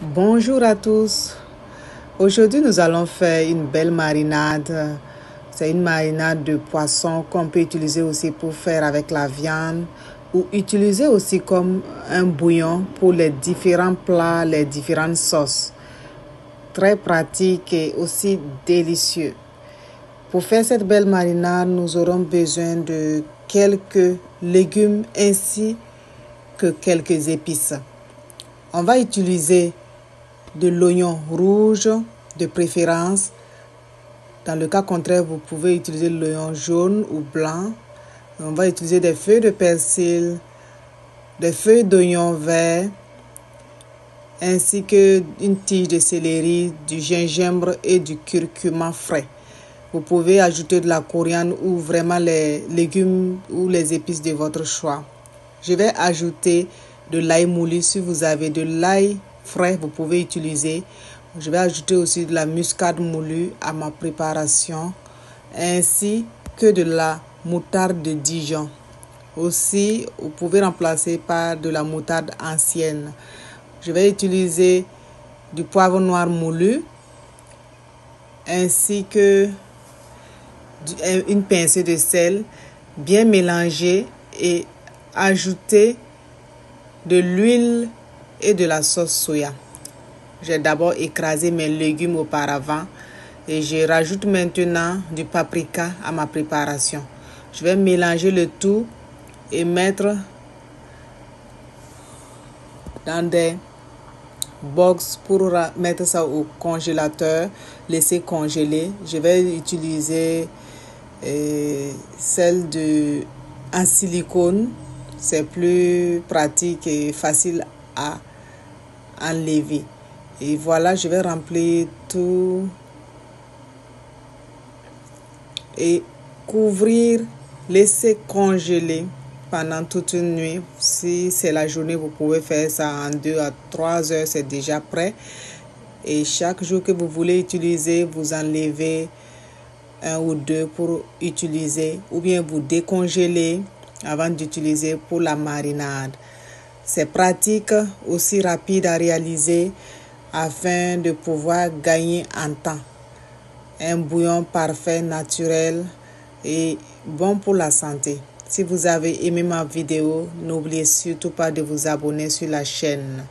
Bonjour à tous. Aujourd'hui, nous allons faire une belle marinade. C'est une marinade de poisson qu'on peut utiliser aussi pour faire avec la viande ou utiliser aussi comme un bouillon pour les différents plats, les différentes sauces. Très pratique et aussi délicieux. Pour faire cette belle marinade, nous aurons besoin de quelques légumes ainsi que quelques épices. On va utiliser de l'oignon rouge de préférence. Dans le cas contraire, vous pouvez utiliser l'oignon jaune ou blanc. On va utiliser des feuilles de persil, des feuilles d'oignon vert, ainsi qu'une tige de céleri, du gingembre et du curcuma frais. Vous pouvez ajouter de la coriandre ou vraiment les légumes ou les épices de votre choix. Je vais ajouter de l'ail moulu. Si vous avez de l'ail frais, vous pouvez utiliser. Je vais ajouter aussi de la muscade moulue à ma préparation, ainsi que de la moutarde de Dijon. Aussi, vous pouvez remplacer par de la moutarde ancienne. Je vais utiliser du poivre noir moulu, ainsi que une pincée de sel, bien mélangé, et ajouter de l'huile et de la sauce soya. J'ai d'abord écrasé mes légumes auparavant et je rajoute maintenant du paprika à ma préparation. Je vais mélanger le tout et mettre dans des box pour mettre ça au congélateur, laisser congeler. Je vais utiliser celle en silicone. C'est plus pratique et facile à enlever. Et voilà, je vais remplir tout et couvrir, laisser congeler pendant toute une nuit. Si c'est la journée, vous pouvez faire ça en 2 à 3 heures, c'est déjà prêt. Et chaque jour que vous voulez utiliser, vous enlevez un ou deux pour utiliser, ou bien vous décongelez avant d'utiliser pour la marinade. C'est pratique, aussi rapide à réaliser afin de pouvoir gagner en temps. Un bouillon parfait, naturel et bon pour la santé. Si vous avez aimé ma vidéo, n'oubliez surtout pas de vous abonner sur la chaîne.